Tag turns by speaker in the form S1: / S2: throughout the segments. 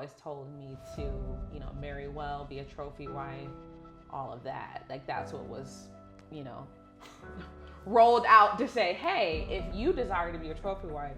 S1: always told me to, marry well, be a trophy wife, all of that. Like that's what was, you know, rolled out to say, hey, if you desire to be a trophy wife.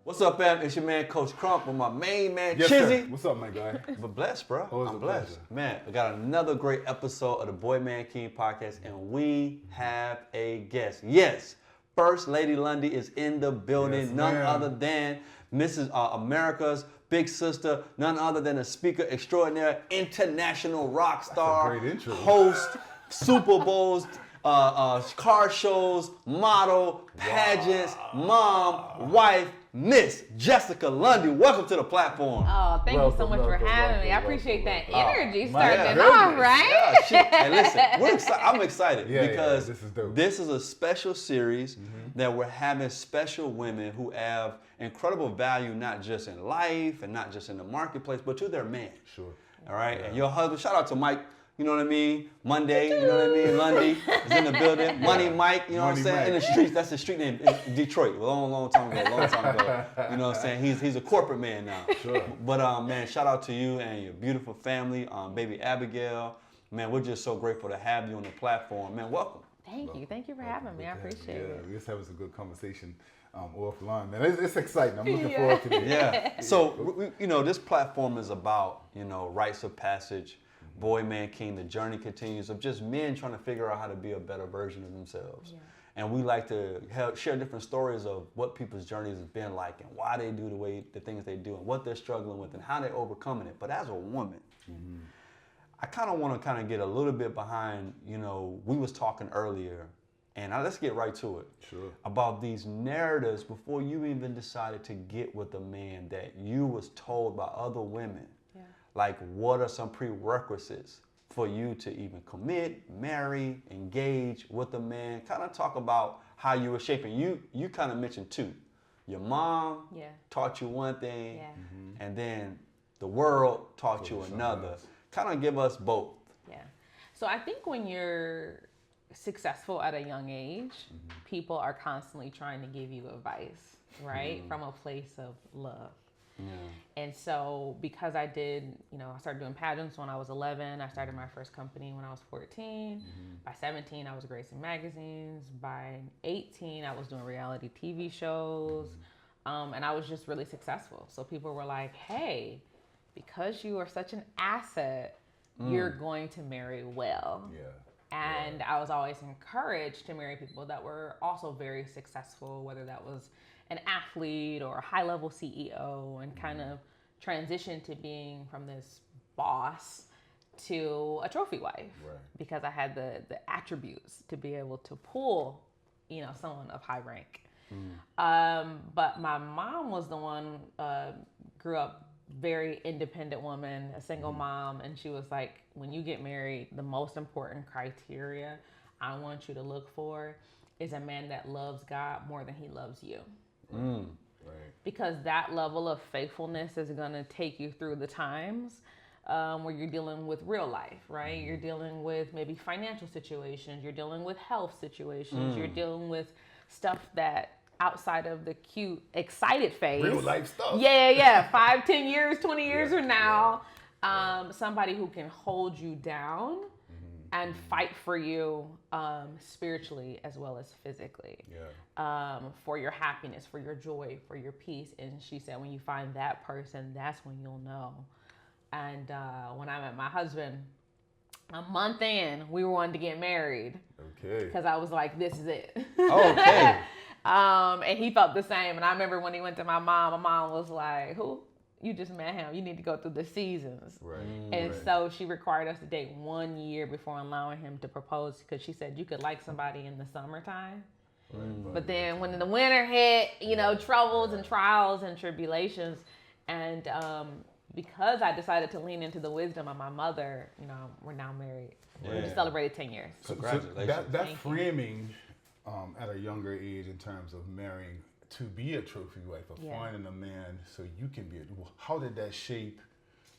S2: What's up, fam? It's your man, Coach Crump, with my main man,
S3: Yes,
S2: Chizzy.
S3: sir. What's up, my guy?
S2: But blessed, bro.
S3: Always
S2: I'm
S3: a
S2: blessed.
S3: pleasure.
S2: Man, we got another great episode of the Boy Man King podcast, and we have a guest. Yes, First Lady Lundy is in the building.
S3: Yes,
S2: None
S3: ma'am.
S2: other than Mrs. America's big sister, none other than a speaker extraordinaire, international rock star,
S3: great intro.
S2: host, Super Bowls, car shows, model, pageants, mom, wife, Miss Jessica Lundy. Welcome to the platform.
S1: Oh, thank you so
S3: Welcome,
S1: much for
S3: welcome,
S1: having me. I
S3: welcome,
S1: appreciate
S3: welcome,
S1: that
S3: welcome.
S1: energy
S3: My
S1: starting
S3: goodness.
S1: off, right?
S2: Hey, listen, I'm excited
S3: Yeah,
S2: because
S3: this is dope.
S2: this is a special series that we're having special women who have incredible value, not just in life and not just in the marketplace, but to their man.
S3: Sure.
S2: All right, and your husband. Shout out to Mike. You know what I mean? Monday, you know what I mean? Lundy is in the building. Money Mike, you know what I'm
S3: Money
S2: saying?
S3: Mike.
S2: In the streets, that's the street name in Detroit. Long time ago. You know what I'm saying? He's a corporate man now.
S3: Sure.
S2: But man, shout out to you and your beautiful family, baby Abigail. Man, we're just so grateful to have you on the platform. Man, welcome.
S1: Thank you for having me. I appreciate it.
S3: We're just having some good conversation offline, man. It's exciting. I'm looking forward to this.
S2: Yeah. So, this platform is about, rites of passage, Boy, Man, King. The journey continues of just men trying to figure out how to be a better version of themselves.
S1: Yeah.
S2: And we like to share different stories of what people's journeys have been like and why they do the things they do and what they're struggling with and how they're overcoming it. But as a woman, I kind of want to get a little bit behind, we was talking earlier, and let's get right to it.
S3: Sure.
S2: About these narratives before you even decided to get with a man that you was told by other women.
S1: Yeah.
S2: Like, what are some prerequisites for you to even commit, marry, engage with a man? Kind of talk about how you were shaping. You kind of mentioned two. Your mom taught you one thing, and then the world taught you another. Kind of give us both.
S1: Yeah. So I think when you're successful at a young age, people are constantly trying to give you advice, right? From a place of love. Yeah. And so because I started doing pageants when I was 11. I started my first company when I was 14. By 17, I was gracing magazines. By 18, I was doing reality TV shows. And I was just really successful. So people were like, hey, because you are such an asset, you're going to marry well.
S3: Yeah.
S1: And I was always encouraged to marry people that were also very successful, whether that was an athlete or a high-level CEO, and kind of transition to being from this boss to a trophy wife, because I had the attributes to be able to pull, someone of high rank. But my mom was the one, grew up very independent woman, a single mom, and she was like, when you get married, the most important criteria I want you to look for is a man that loves God more than he loves you.
S3: Right.
S1: Because that level of faithfulness is going to take you through the times where you're dealing with real life, right? You're dealing with maybe financial situations, you're dealing with health situations, you're dealing with stuff that outside of the cute, excited phase.
S3: Real life stuff.
S1: Yeah. 5, 10 years, 20 years from now, somebody who can hold you down and fight for you spiritually as well as physically. For your happiness, for your joy, for your peace. And she said, when you find that person, that's when you'll know. And when I met my husband, a month in, we were wanting to get married.
S3: Okay.
S1: Because I was like, this is it.
S2: Okay.
S1: And he felt the same. And I remember when he went to my mom was like, who? You just met him. You need to go through the seasons.
S3: Right.
S1: And so she required us to date 1 year before allowing him to propose, because she said you could like somebody in the summertime. But then when the winter hit, troubles and trials and tribulations. And because I decided to lean into the wisdom of my mother, we're now married. We just celebrated 10 years.
S2: Congratulations.
S3: That framing at a younger age in terms of marrying to be a trophy wife, of finding a man so you can be how did that shape?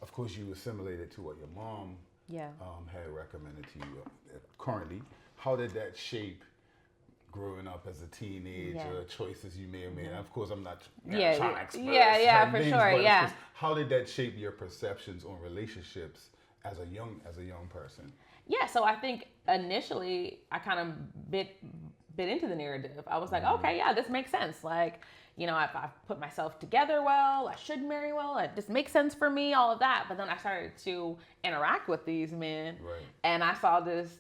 S3: Of course, you assimilated to what your mom had recommended to you currently. How did that shape growing up as a teenager,
S1: Yeah.
S3: choices you may have made. Of course, I'm not
S1: Yeah,
S3: trying to expose
S1: yeah,
S3: her
S1: for
S3: names,
S1: sure,
S3: but of
S1: yeah.
S3: course, how did that shape your perceptions on relationships as a young person?
S1: Yeah, so I think initially I kind of bit into the narrative. I was like, okay, yeah, this makes sense. Like, you know, if I put myself together well, I should marry well. It just makes sense for me, all of that. But then I started to interact with these men, and I saw this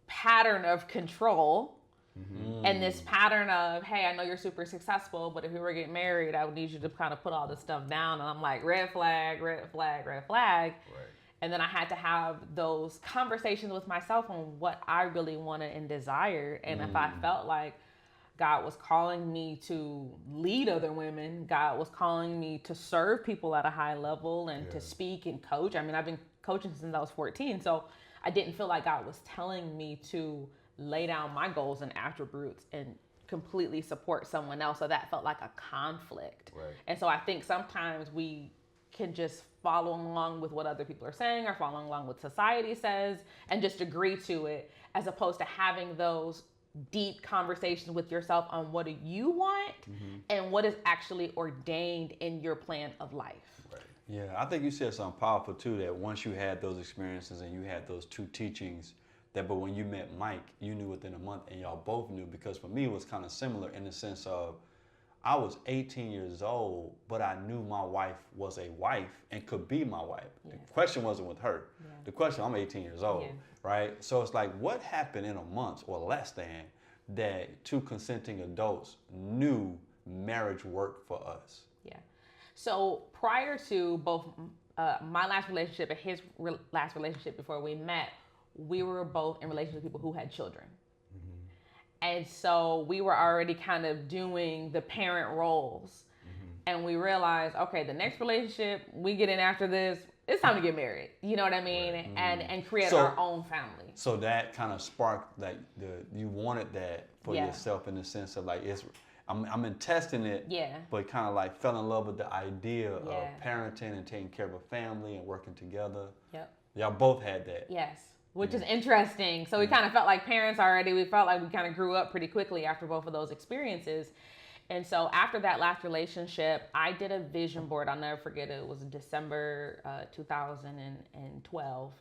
S1: pattern of control. And this pattern of, hey, I know you're super successful, but if we were to get married, I would need you to kind of put all this stuff down. And I'm like, red flag, red flag, red flag. And then I had to have those conversations with myself on what I really wanted and desired. And if I felt like God was calling me to lead other women, God was calling me to serve people at a high level and to speak and coach. I mean, I've been coaching since I was 14. So I didn't feel like God was telling me to lay down my goals and attributes and completely support someone else. So that felt like a conflict. And so I think sometimes we can just follow along with what other people are saying or follow along with society says and just agree to it, as opposed to having those deep conversations with yourself on what do you want and what is actually ordained in your plan of life.
S2: Yeah, I think you said something powerful too, that once you had those experiences and you had those two teachings, but when you met Mike, you knew within a month, and y'all both knew, because for me it was kind of similar in the sense of I was 18 years old, but I knew my wife was a wife and could be my wife. The question wasn't with her. The question, I'm 18 years old, right? So it's like, what happened in a month or less than that two consenting adults knew marriage worked for us?
S1: Yeah. So prior to both my last relationship and his last relationship before we met, we were both in relationships with people who had children. And so we were already kind of doing the parent roles. And we realized, okay, the next relationship we get in after this, it's time to get married. You know what I mean? And create our own family.
S2: So that kind of sparked like you wanted that for yourself, in the sense of like, I'm in testing it, but kind of like fell in love with the idea of parenting and taking care of a family and working together. Y'all both had that.
S1: Yes. Which is interesting. So we kind of felt like parents already. We felt like we kind of grew up pretty quickly after both of those experiences. And so after that last relationship, I did a vision board. I'll never forget it. It was December 2012.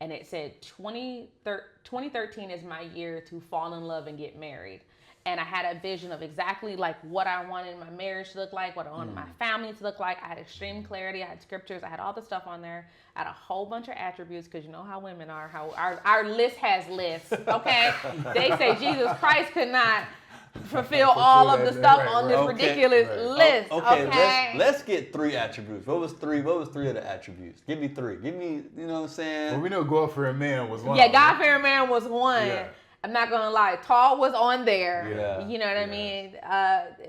S1: And it said 2013 is my year to fall in love and get married. And I had a vision of exactly like what I wanted my marriage to look like, what I wanted my family to look like. I had extreme clarity. I had scriptures. I had all the stuff on there. I had a whole bunch of attributes, because you know how women are, how our list has lists, okay? They say Jesus Christ could not fulfill all of the stuff on this ridiculous list, okay?
S2: Let's get 3 attributes. What was three of the attributes? Give me 3. Give me, you know what I'm saying?
S3: Well, we know God-fearing man was one.
S1: Yeah, God-fearing man was one. Yeah. I'm not gonna lie, tall was on there.
S2: Yeah.
S1: You know what I mean?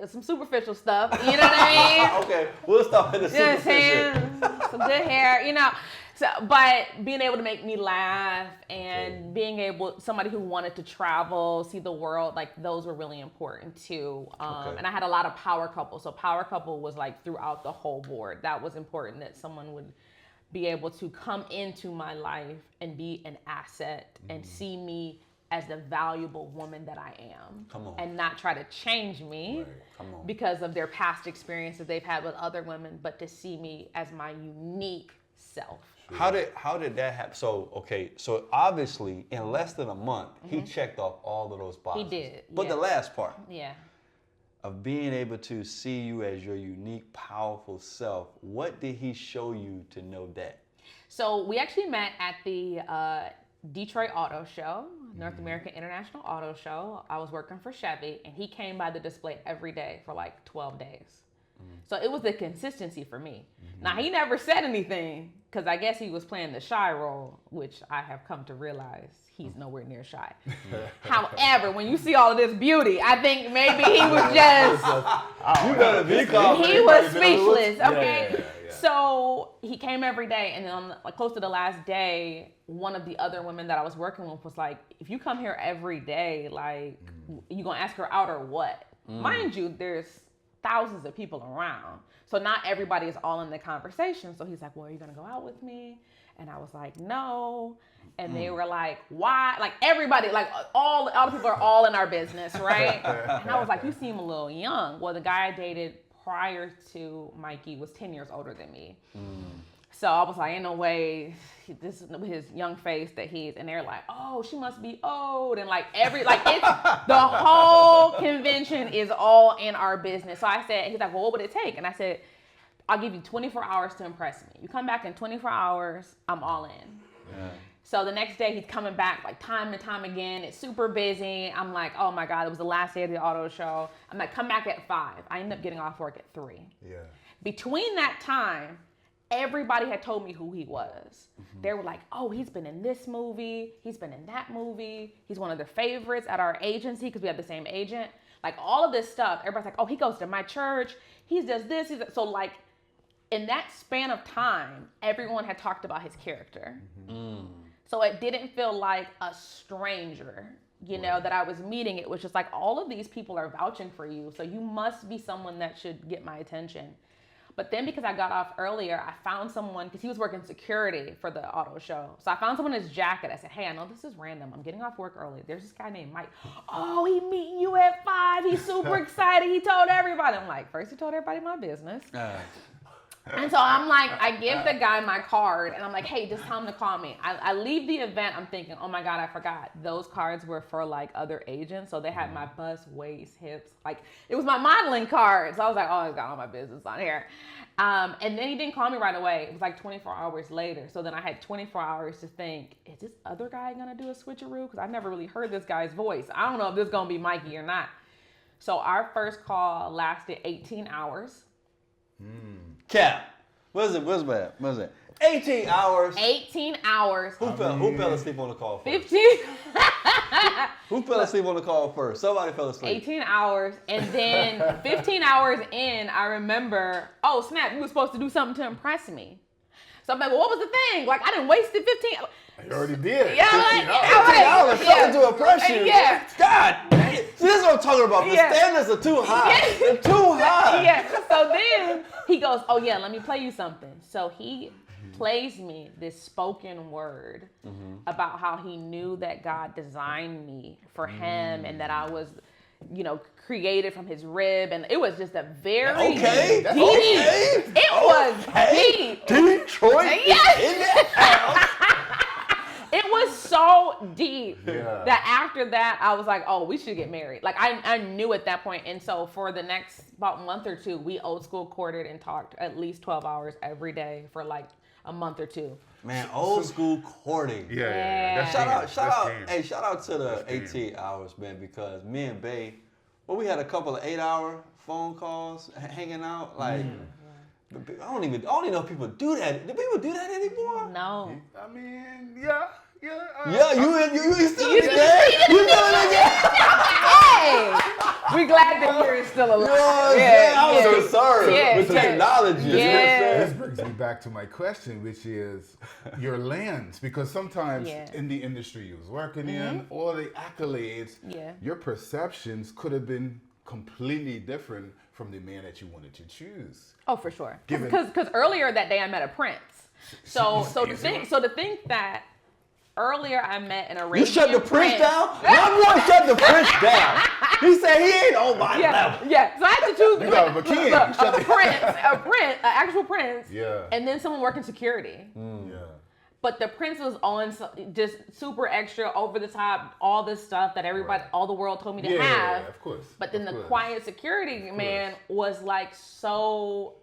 S1: Some superficial stuff. You know what I mean?
S2: Okay, we'll start with the superficial.
S1: Some good hair, you know. So, but being able to make me laugh and being able, somebody who wanted to travel, see the world, like those were really important too. And I had a lot of power couple. So power couple was like throughout the whole board. That was important, that someone would be able to come into my life and be an asset and see me as the valuable woman that I am.
S2: Come on. And
S1: not try to change me because of their past experiences they've had with other women, but to see me as my unique self.
S2: How did that happen? So obviously in less than a month, he checked off all of those boxes.
S1: He did.
S2: But the last part.
S1: Yeah.
S2: Of being able to see you as your unique, powerful self, what did he show you to know that?
S1: So we actually met at the Detroit Auto Show, North American International Auto Show. I was working for Chevy, and he came by the display every day for like 12 days. So it was the consistency for me. Now, he never said anything, because I guess he was playing the shy role, which I have come to realize he's nowhere near shy. However, when you see all of this beauty, I think maybe he was just,
S2: you gotta be confident.
S1: he was speechless, okay? So he came every day, and then on close to the last day, one of the other women that I was working with was like, if you come here every day, like, you gonna ask her out or what? Mind you, there's thousands of people around. So not everybody is all in the conversation. So he's like, well, are you going to go out with me? And I was like, no. And they were like, why? Like everybody, like all the people are all in our business, right? And I was like, you seem a little young. Well, the guy I dated prior to Mikey was 10 years older than me. So I was like, ain't no way this is his young face that he's, and they're like, oh, she must be old. And like it's, the whole convention is all in our business. So I said, he's like, well, what would it take? And I said, I'll give you 24 hours to impress me. You come back in 24 hours, I'm all in.
S2: Yeah.
S1: So the next day he's coming back like time and time again. It's super busy. I'm like, oh my God, it was the last day of the auto show. I'm like, come back at 5. I ended up getting off work at 3.
S3: Yeah.
S1: Between that time, everybody had told me who he was. They were like, oh, he's been in this movie. He's been in that movie. He's one of their favorites at our agency because we have the same agent. Like all of this stuff. Everybody's like, oh, he goes to my church. He does this. So like in that span of time, everyone had talked about his character. So it didn't feel like a stranger, you know, that I was meeting. It was just like all of these people are vouching for you. So you must be someone that should get my attention. But then because I got off earlier, I found someone, because he was working security for the auto show. So I found someone in his jacket. I said, hey, I know this is random. I'm getting off work early. There's this guy named Mike. Oh, he meeting you at 5. He's super excited. He told everybody. I'm like, first he told everybody my business. And so I'm like, I give the guy my card and I'm like, hey, just tell him to call me. I leave the event. I'm thinking, oh my God, I forgot. Those cards were for like other agents. So they had my bust, waist, hips. Like it was my modeling card. So I was like, oh, I got all my business on here. And then he didn't call me right away. It was like 24 hours later. So then I had 24 hours to think, is this other guy going to do a switcheroo? Because I've never really heard this guy's voice. I don't know if this is going to be Mikey or not. So our first call lasted 18 hours.
S2: Cap. What is it? 18 hours.
S1: 18 hours.
S2: Who fell asleep on the call first?
S1: 15.
S2: Who fell asleep on the call first? Somebody fell asleep.
S1: 18 hours. And then 15 hours in, I remember, oh, snap, you were supposed to do something to impress me. So I'm like, well, what was the thing? Like, I didn't waste 15.
S3: You already did.
S1: Yeah,
S2: 18 hours, something to impress you.
S1: Yeah.
S2: God, see, this is what I'm talking about. The standards are too high. They're too high.
S1: Yeah. So then he goes, oh, yeah, let me play you something. So he plays me this spoken word about how he knew that God designed me for him and that I was, you know, created from his rib. And it was just a very deep. It was deep.
S2: Detroit
S1: Yes.
S2: in that house.
S1: It was so deep that after that, I was like, oh, we should get married. Like, I knew at that point. And so for the next about month or two, we old school courted and talked at least 12 hours every day for like a month or two.
S2: Man, old school courting.
S1: Yeah.
S2: Shout out to the 18 hours, man, because me and Bae, well, we had a couple of 8-hour phone calls hanging out. Like, I don't even know if people do that. Do people do that anymore?
S1: No.
S3: I mean, yeah.
S2: You still in the game? You still in the game?
S1: Hey! We're glad that you're still alive.
S2: You know what I'm saying? I was concerned with technology.
S1: Yeah.
S3: This brings me back to my question, which is your lens. Because sometimes in the industry you was working in, all the accolades, your perceptions could have been completely different from the man that you wanted to choose.
S1: Oh, for sure. Because earlier that day I met a prince. So to think that earlier I met an Arabian
S2: You shut the prince down? My boy shut the prince down. He said he ain't on my level.
S1: Yeah, so I had to choose
S3: You got a king.
S1: an actual prince, and then someone working security.
S3: Yeah.
S1: But the prince was on just super extra, over the top, all this stuff that everybody, all the world told me to have.
S3: Yeah, of course.
S1: But then the quiet security man was like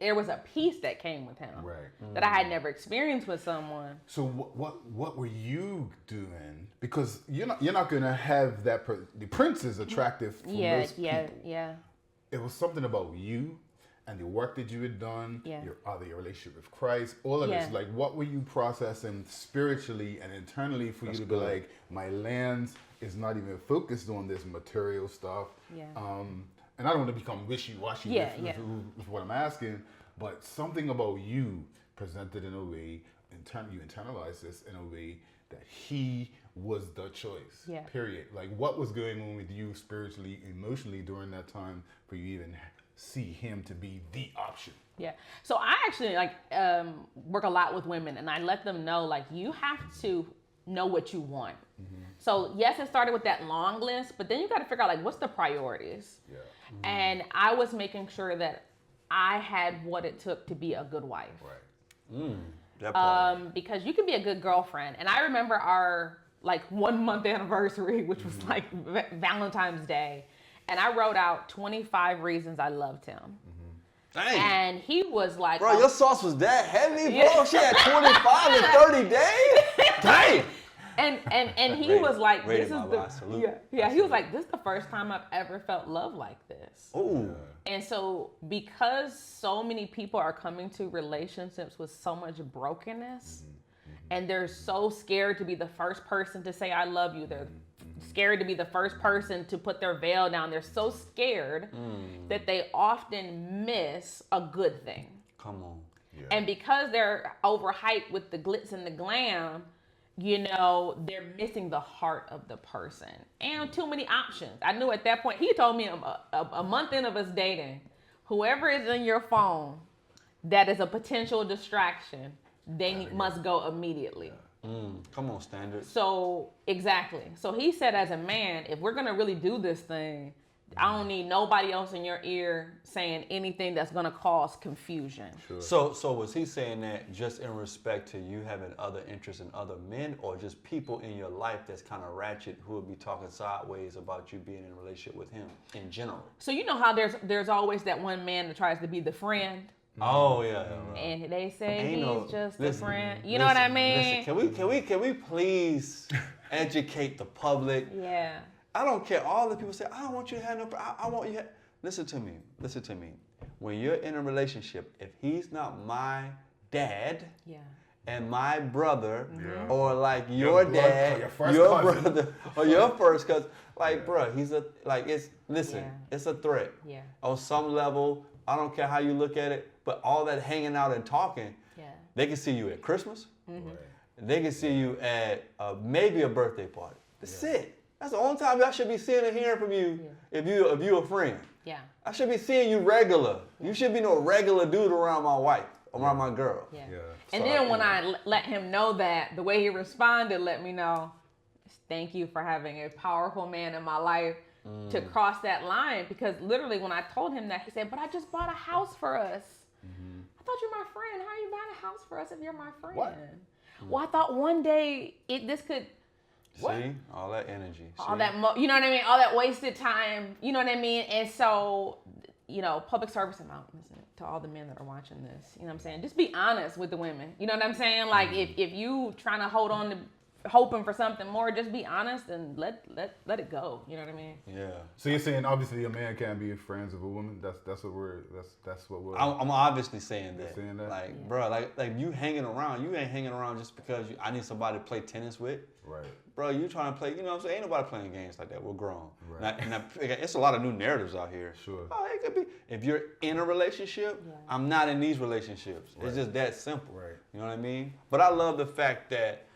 S1: there was a peace that came with him that I had never experienced with someone.
S3: So what were you doing? Because you're not gonna have that. The prince is attractive for most people.
S1: Yeah.
S3: It was something about you and the work that you had done, your relationship with Christ, all of this. Like, what were you processing spiritually and internally for you to be like, my lens is not even focused on this material stuff. Yeah. And I don't want to become wishy-washy with what I'm asking, but something about you presented in a way, you internalized this in a way that he was the choice, period. Like, what was going on with you spiritually, emotionally during that time for you even see him to be the option?
S1: Yeah. So I actually work a lot with women, and I let them know like you have to know what you want. So yes, it started with that long list, but then you got to figure out like what's the priorities.
S3: Yeah.
S1: And I was making sure that I had what it took to be a good wife.
S3: Right.
S2: That part.
S1: Because you can be a good girlfriend. And I remember our like 1 month anniversary, which was like Valentine's Day. And I wrote out 25 reasons I loved him.
S2: Dang.
S1: And he was like,
S2: Bro, your sauce was that heavy, bro? She had 25 in 30 days? Dang.
S1: And he was like,
S2: Rated
S1: this is
S2: my
S1: the
S2: lie. Salute.
S1: yeah. He was like, this is the first time I've ever felt love like this.
S2: Ooh.
S1: And so because so many people are coming to relationships with so much brokenness, and they're so scared to be the first person to say I love you. They're scared to be the first person to put their veil down. They're so scared that they often miss a good thing.
S2: Come on.
S3: Yeah.
S1: And because they're overhyped with the glitz and the glam, you know, they're missing the heart of the person. And too many options. I knew at that point, he told me a month in of us dating, whoever is in your phone that is a potential distraction, they must go immediately.
S2: Come on, standard.
S1: So, exactly. So he said, as a man, if we're going to really do this thing, I don't need nobody else in your ear saying anything that's going to cause confusion.
S2: Sure. So was he saying that just in respect to you having other interests in other men, or just people in your life that's kind of ratchet who would be talking sideways about you being in a relationship with him in general?
S1: So you know how there's always that one man that tries to be the friend.
S2: Oh yeah.
S1: And they say
S2: Ain't
S1: he's
S2: no-
S1: just
S2: listen,
S1: a friend. You know what I mean?
S2: Listen, can we please educate the public?
S1: Yeah.
S2: I don't care. All the people say, I don't want you to have no. I want you. Listen to me. Listen to me. When you're in a relationship, if he's not my dad
S1: Yeah.
S2: and my brother,
S3: Yeah.
S2: or like
S3: Your
S2: your
S3: blood-
S2: dad,
S3: your first
S2: your
S3: cousin.
S2: brother, or your first cousin, like, bruh, he's a like. It's listen.
S1: Yeah.
S2: It's a threat.
S1: Yeah.
S2: On some level, I don't care how you look at it, but all that hanging out and talking,
S1: Yeah.
S2: they can see you at Christmas.
S3: Right.
S2: They can see you at maybe a birthday party. That's it. That's the only time I should be seeing and hearing from you if you a friend.
S1: Yeah.
S2: I should be seeing you regular. You should be no regular dude around my wife, around my girl.
S1: Yeah.
S3: Yeah.
S1: And
S3: So,
S1: then when I let him know that, the way he responded let me know, thank you for having a powerful man in my life to cross that line. Because literally when I told him that, he said, but I just bought a house for us. I thought you're my friend. How are you buying a house for us if you're my friend?
S3: What?
S1: Well, I thought one day this could... What?
S2: See? All that energy.
S1: All
S2: See?
S1: that, you know what I mean? All that wasted time, you know what I mean? And so, you know, public service announcement to all the men that are watching this, you know what I'm saying? Just be honest with the women. You know what I'm saying? Like, if you trying to hold on to hoping for something more, just be honest and let it go. You know what I mean?
S2: Yeah.
S3: So you're saying obviously a man can't be friends with a woman. That's what we're.
S2: I'm obviously saying that.
S3: Saying that?
S2: Like, bro, like you hanging around. You ain't hanging around just because I need somebody to play tennis with.
S3: Right.
S2: Bro, you trying to play, you know what I'm saying? Ain't nobody playing games like that. We're grown.
S3: Right.
S2: And it's a lot of new narratives out here.
S3: Sure.
S2: Oh, it could be. If you're in a relationship, I'm not in these relationships.
S3: Right.
S2: It's just that simple.
S3: Right.
S2: You know what I mean? But I love the fact that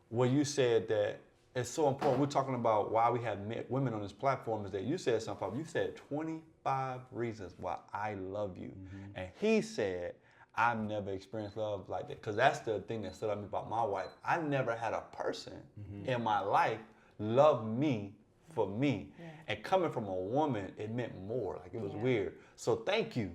S2: when you said that it's so important, we're talking about why we have women on this platform, is that you said something. You said 25 reasons why I love you. And he said, I've never experienced love like that. Because that's the thing that stood out to me about my wife. I never had a person in my life love me for me. Yeah. And coming from a woman, it meant more. Like, it was weird. So thank you.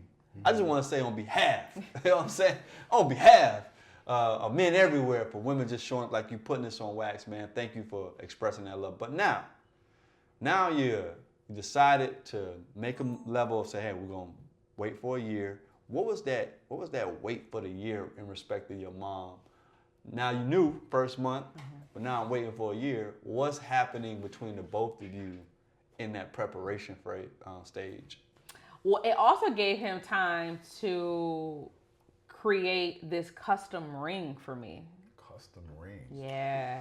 S2: I just want to say on behalf, you know what I'm saying? On behalf of men everywhere, for women just showing, like you putting this on wax, man. Thank you for expressing that love. But now you decided to make a level of say, hey, we're going to wait for a year. What was that wait for the year in respect to your mom? Now you knew first month, but now I'm waiting for a year. What's happening between the both of you in that preparation for stage?
S1: Well, it also gave him time to create this custom ring for me.
S3: Custom rings.
S1: Yeah.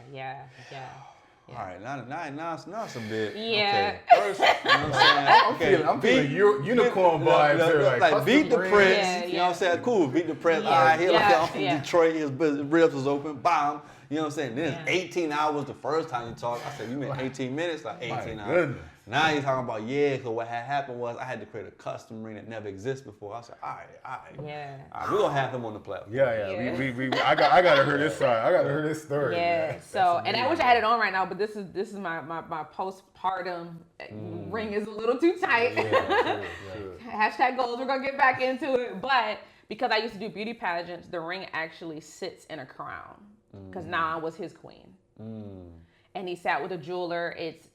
S2: All right, now it's a bit.
S1: Yeah.
S2: Okay. First, you know what I'm saying? Okay.
S3: I'm feeling unicorn vibes here.
S2: Like beat the
S3: rings.
S2: press.
S1: Yeah,
S2: you know what I'm saying? Cool. Beat the press.
S1: Yeah,
S2: All right, here
S1: yeah,
S2: I'm from
S1: yeah.
S2: Detroit. His ribs was open. Bomb. You know what I'm saying? Then it's 18 hours the first time you talk. I said, you meant 18 minutes? Like 18 hours.
S3: Goodness.
S2: Now he's talking about, yeah, because what had happened was I had to create a custom ring that never existed before. I said, all right.
S1: Yeah.
S2: All right, we're going to have him on the platform.
S3: Yeah. I got to hear this side. I got to hear this story.
S1: Yeah.
S3: Man.
S1: So, and I wish I had it on right now, but this is my postpartum ring is a little too tight.
S3: Yeah.
S1: Hashtag goals. We're gonna get back into it, but because I used to do beauty pageants, the ring actually sits in a crown because now I was his queen. And he sat with a jeweler. It's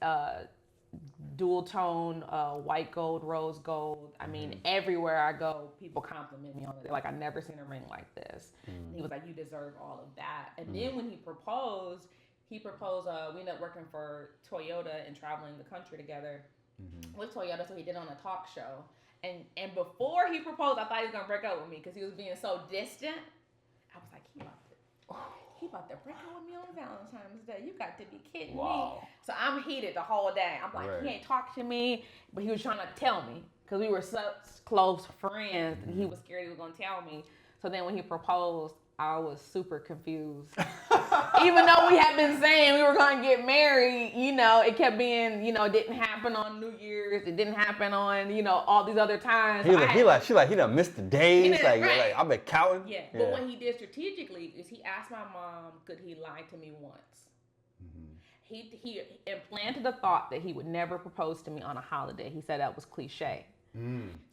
S1: dual tone, white gold, rose gold. I mean, everywhere I go, people compliment me on it. They're like, I've never seen a ring like this. He was like, you deserve all of that. And then when he proposed, we ended up working for Toyota and traveling the country together with Toyota. So he did on a talk show. And before he proposed, I thought he was gonna break up with me because he was being so distant. I was like, he about to break up with me on Valentine's Day. You got to be kidding me. So I'm heated the whole day. I'm like, he ain't talk to me, but he was trying to tell me because we were such close friends and he was scared he was gonna tell me. So then when he proposed, I was super confused. Even though we had been saying we were going to get married, it kept being, it didn't happen on New Year's. It didn't happen on, all these other times.
S2: He done missed the days.
S1: Right.
S2: I've been counting.
S1: Yeah. But what he did strategically is he asked my mom, could he lie to me once? He implanted the thought that he would never propose to me on a holiday. He said that was cliche.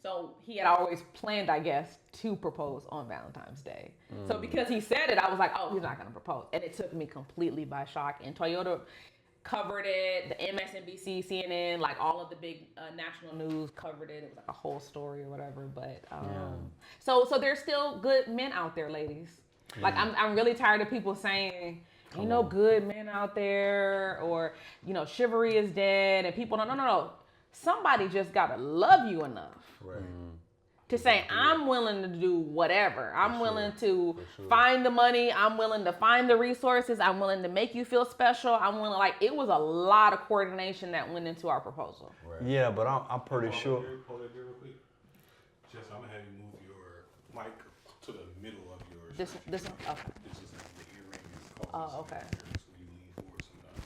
S1: So he had always planned, I guess, to propose on Valentine's Day. So because he said it, I was like, oh, he's not going to propose. And it took me completely by shock. And Toyota covered it, the MSNBC, CNN, like all of the big national news covered it. It was like a whole story or whatever. But so there's still good men out there, ladies. Like I'm really tired of people saying, ain't no good men out there, or chivalry is dead, and people no. Somebody just gotta love you enough to say, I'm willing to do whatever. I'm willing to find the money. I'm willing to find the resources. I'm willing to make you feel special. I'm willing, it was a lot of coordination that went into our proposal.
S2: Right. Yeah, but I'm pretty sure.
S4: Hold it real quick. Jess, I'm gonna have you move your mic to the middle of yours.
S1: This one? Okay.
S4: This is the earring is called.
S1: Oh, okay.
S4: So you lean forward sometimes.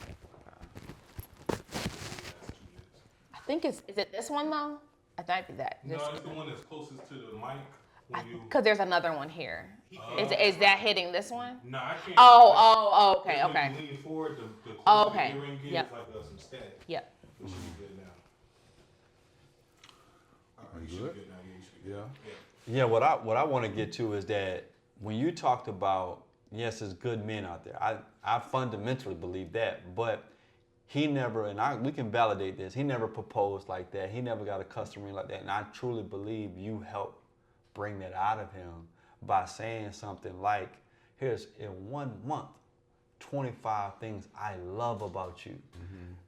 S1: I think is it this one though? I think that.
S4: No, it's the one that's closest to the mic.
S1: Because there's another one here. Is that hitting this one?
S4: No, I can't.
S1: Oh, okay.
S4: When you lean forward, the
S1: Oh,
S4: closer
S1: okay.
S4: the earring gets,
S1: Yep.
S4: like some static.
S1: Yep.
S4: We should be good now. All right, you should be good now. Yeah, you should be good.
S2: Yeah, what I want to get to is that when you talked about, yes, there's good men out there. I fundamentally believe that, but he never, and we can validate this, he never proposed like that. He never got a custom ring like that. And I truly believe you helped bring that out of him by saying something like, here's in 1 month, 25 things I love about you.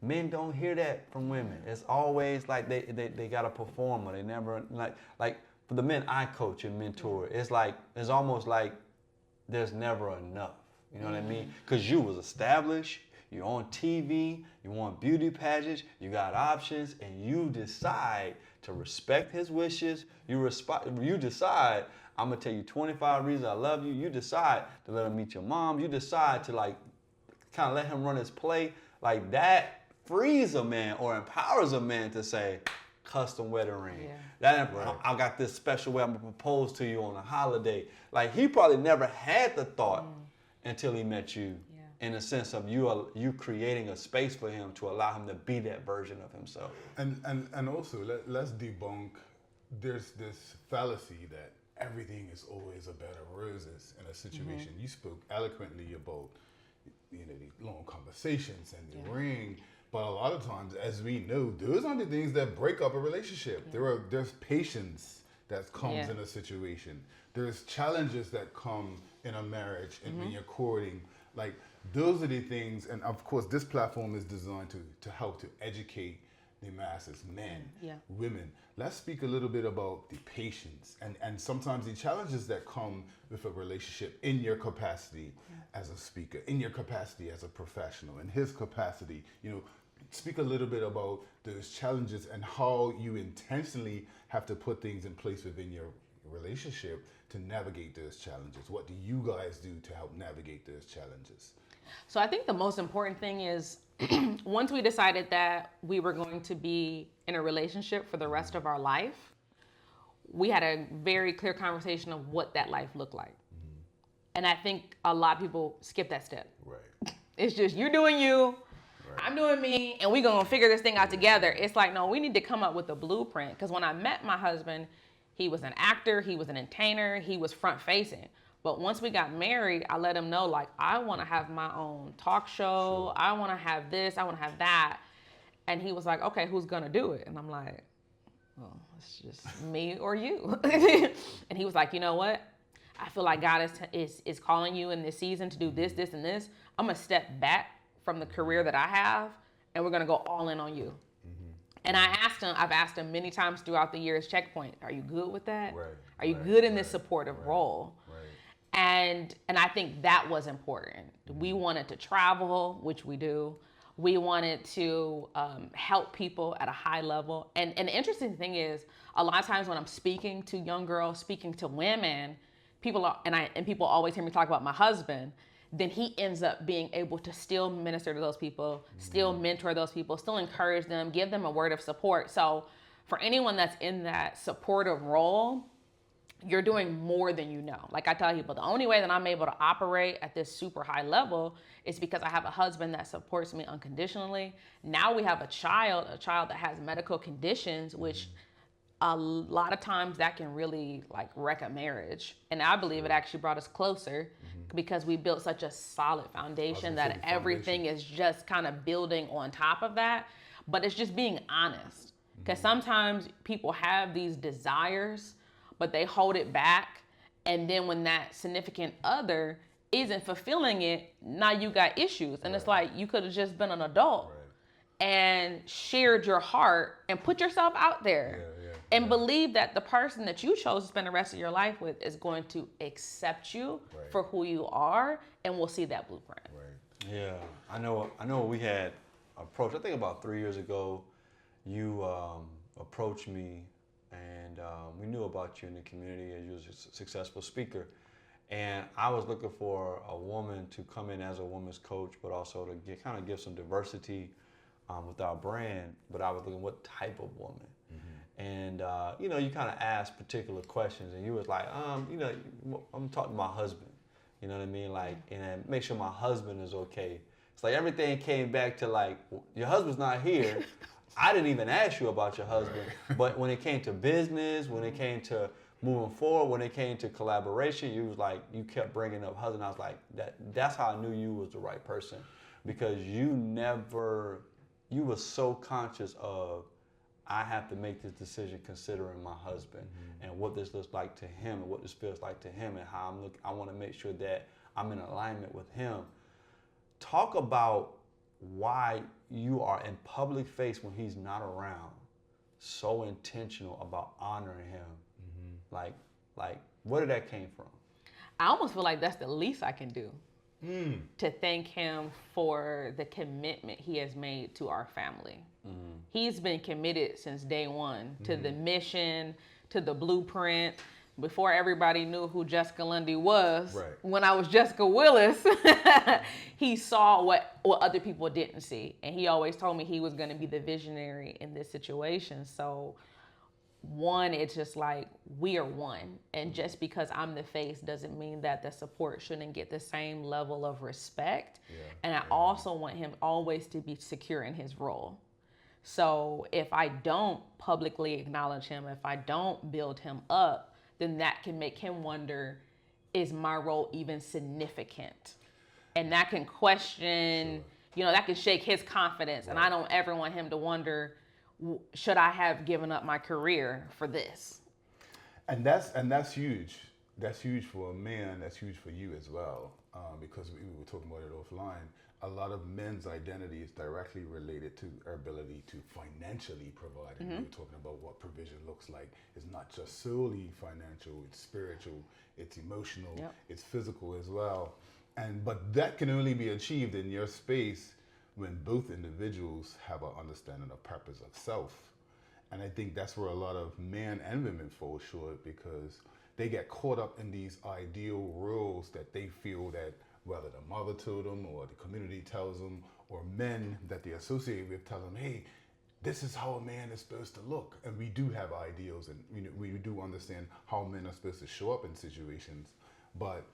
S2: Men don't hear that from women. It's always like they got a performer. They never, like for the men I coach and mentor, it's almost like there's never enough. You know what I mean? Because you was established, you're on TV, you want beauty pageants, you got options, and you decide to respect his wishes. You decide, I'm gonna tell you 25 reasons I love you. You decide to let him meet your mom. You decide to kind of let him run his play. Like that frees a man or empowers a man to say, custom wedding ring. Yeah. I got this special way I'm gonna propose to you on a holiday. Like he probably never had the thought until he met you. In the sense of you creating a space for him to allow him to be that version of himself.
S3: And also let's debunk there's this fallacy that everything is always a bed of roses in a situation. You spoke eloquently about the long conversations and the ring, but a lot of times, as we know, those are the things that break up a relationship. There's patience that comes in a situation. There's challenges that come in a marriage and when you're courting. Like those are the things, and of course this platform is designed to help to educate the masses, men, women. Let's speak a little bit about the patience and sometimes the challenges that come with a relationship in your capacity as a speaker, in your capacity as a professional, in his capacity. Speak a little bit about those challenges and how you intentionally have to put things in place within your relationship to navigate those challenges. What do you guys do to help navigate those challenges?
S1: So I think the most important thing is once we decided that we were going to be in a relationship for the rest of our life, we had a very clear conversation of what that life looked like. And I think a lot of people skip that step.
S3: Right.
S1: It's just you're doing you,
S3: Right.
S1: I'm doing me, and we're gonna figure this thing out together. It's like, no, we need to come up with a blueprint. Because when I met my husband, he was an actor, he was an entertainer, he was front facing. But once we got married, I let him know, like, I want to have my own talk show. I want to have this, I want to have that. And he was like, okay, who's gonna do it? And I'm like, well, it's just me or you. And he was like, you know what? I feel like God is calling you in this season to do this, this, and this. I'm gonna step back from the career that I have, and we're gonna go all in on you. And I've asked him many times throughout the years, checkpoint, are you good with that?
S3: Right,
S1: Are you
S3: right,
S1: good in this
S3: right,
S1: supportive
S3: right,
S1: role?
S3: Right.
S1: And I think that was important. We wanted to travel, which we do. We wanted to help people at a high level. And the interesting thing is, a lot of times when I'm speaking to young girls, speaking to women, people always hear me talk about my husband. Then he ends up being able to still minister to those people, still mentor those people, still encourage them, give them a word of support. So for anyone that's in that supportive role, you're doing more than you know. Like I tell people, the only way that I'm able to operate at this super high level is because I have a husband that supports me unconditionally. Now we have a child that has medical conditions, which a lot of times that can really like wreck a marriage. And I believe it actually brought us closer because we built such a solid foundation that everything is just kind of building on top of that. But it's just being honest. Because sometimes people have these desires, but they hold it back. And then when that significant other isn't fulfilling it, now you got issues. And it's like, you could have just been an adult and shared your heart and put yourself out there and believe that the person that you chose to spend the rest of your life with is going to accept you for who you are, and we'll see that blueprint.
S3: Right.
S2: Yeah, I know we had approached, I think about 3 years ago, you approached me, and we knew about you in the community as you was a successful speaker. And I was looking for a woman to come in as a women's coach, but also to kind of give some diversity with our brand. But I was looking what type of woman. And you kind of asked particular questions, and you was like, I'm talking to my husband. You know what I mean? Like, and make sure my husband is okay. It's like everything came back to like, your husband's not here. I didn't even ask you about your husband. But when it came to business, when it came to moving forward, when it came to collaboration, you was like, you kept bringing up husband. I was like, that's how I knew you was the right person, because you were so conscious of, I have to make this decision considering my husband and what this looks like to him and what this feels like to him and how I want to make sure that I'm in alignment with him. Talk about why you are in public face when he's not around, so intentional about honoring him. Like where did that came from?
S1: I almost feel like that's the least I can do. To thank him for the commitment he has made to our family. He's been committed since day one to the mission, to the blueprint. Before everybody knew who Jessica Lundy was, when I was Jessica Willis, he saw what other people didn't see. And he always told me he was going to be the visionary in this situation. So one, it's just like, we are one. And just because I'm the face doesn't mean that the support shouldn't get the same level of respect. And I also want him always to be secure in his role. So if I don't publicly acknowledge him, if I don't build him up, then that can make him wonder, is my role even significant? And that can question, that can shake his confidence. And I don't ever want him to wonder, should I have given up my career for this?
S3: And that's huge. That's huge for a man. That's huge for you as well, because we were talking about it offline. A lot of men's identity is directly related to our ability to financially provide. And we were talking about what provision looks like. It's not just solely financial. It's spiritual. It's emotional. It's physical as well. But that can only be achieved in your space when both individuals have an understanding of purpose of self. And I think that's where a lot of men and women fall short, because they get caught up in these ideal roles that they feel that whether the mother told them or the community tells them, or men that they associate with tell them, hey, this is how a man is supposed to look. And we do have ideals, and we do understand how men are supposed to show up in situations, but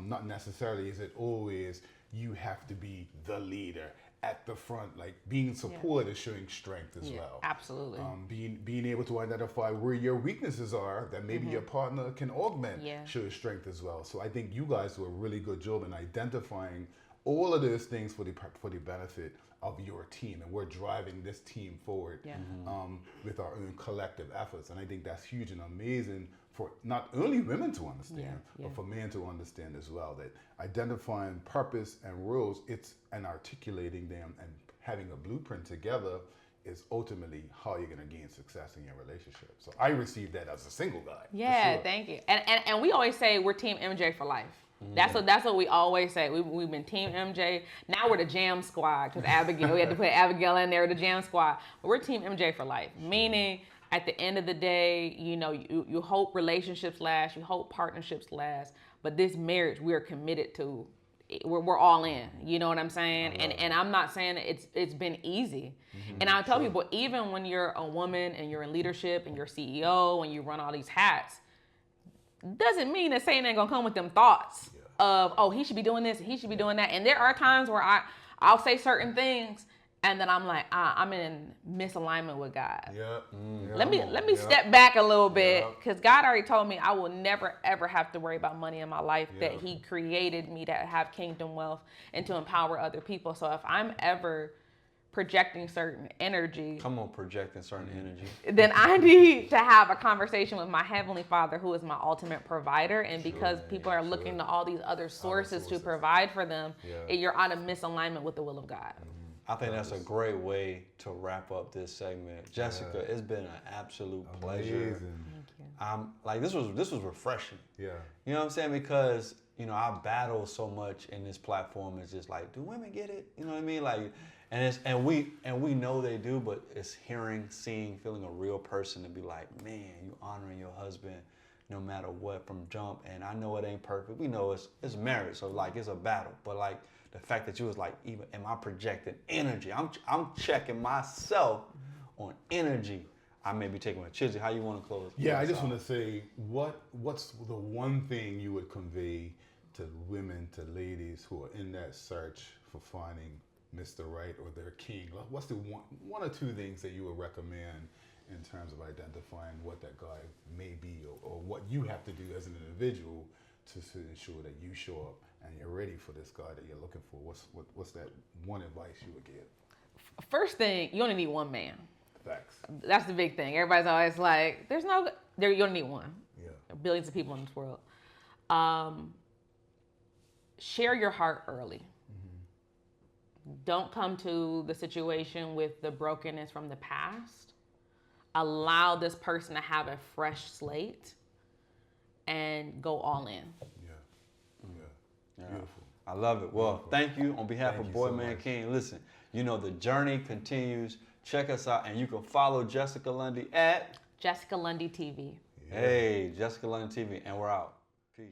S3: not necessarily is it always you have to be the leader at the front. Like being support is showing strength as well.
S1: Absolutely.
S3: Being able to identify where your weaknesses are that maybe your partner can augment shows strength as well. So I think you guys do a really good job in identifying all of those things for the benefit of your team, and we're driving this team forward with our own collective efforts. And I think that's huge and amazing for not only women to understand, but for men to understand as well, that identifying purpose and roles, and articulating them and having a blueprint together is ultimately how you're going to gain success in your relationship. So I received that as a single guy.
S1: Yeah,
S3: sure.
S1: Thank you. And we always say we're Team MJ for life. That's what we always say. We've been Team MJ. Now we're the Jam Squad, because Abigail, we had to put Abigail in there, the Jam Squad. But we're Team MJ for life, meaning at the end of the day, you hope relationships last, you hope partnerships last, but this marriage we are committed to. We're all in. You know what I'm saying? And I'm not saying that it's been easy. And I tell people, even when you're a woman and you're in leadership and you're CEO and you run all these hats, doesn't mean that Satan ain't gonna come with them thoughts of, oh, he should be doing this, he should be doing that. And there are times where I'll say certain things and then I'm like, I'm in misalignment with God. Let me step back a little bit, because God already told me I will never ever have to worry about money in my life, that he created me to have kingdom wealth and to empower other people. So if I'm ever projecting certain energy,
S2: projecting certain energy,
S1: then I need to have a conversation with my Heavenly Father, who is my ultimate provider. And because people are looking to all these other sources to provide for them, you're out of misalignment with the will of God.
S2: I think that's a great way to wrap up this segment. Jessica, it's been an absolute pleasure.
S3: Amazing.
S2: Like this was refreshing.
S3: Yeah.
S2: You know what I'm saying? Because, I battle so much in this platform. It's just like, do women get it? You know what I mean? Like, and we know they do, but it's hearing, seeing, feeling a real person to be like, man, you honoring your husband no matter what from jump. And I know it ain't perfect. We know it's marriage, so like it's a battle. But like the fact that you was like, even am I projecting energy? I'm checking myself on energy. I may be taking my chizzy. How you want to close?
S3: Yeah, I just want to say, what's the one thing you would convey to women, to ladies who are in that search for finding Mr. Right or their king? What's the one or two things that you would recommend in terms of identifying what that guy may be, or what you have to do as an individual to ensure that you show up and you're ready for this guy that you're looking for? What's that one advice you would give?
S1: First thing, you only need one man.
S3: Facts.
S1: That's the big thing. Everybody's always like, you only need one.
S3: Yeah.
S1: There are billions of people in this world. Share your heart early. Don't come to the situation with the brokenness from the past. Allow this person to have a fresh slate and go all in.
S3: Yeah. Beautiful.
S2: I love it. Well, thank you on behalf
S3: Thank
S2: of
S3: you
S2: Boy
S3: so
S2: Man
S3: much.
S2: King. Listen, the journey continues. Check us out, and you can follow Jessica Lundy at
S1: Jessica Lundy TV.
S2: Hey, Jessica Lundy TV, and we're out. Peace.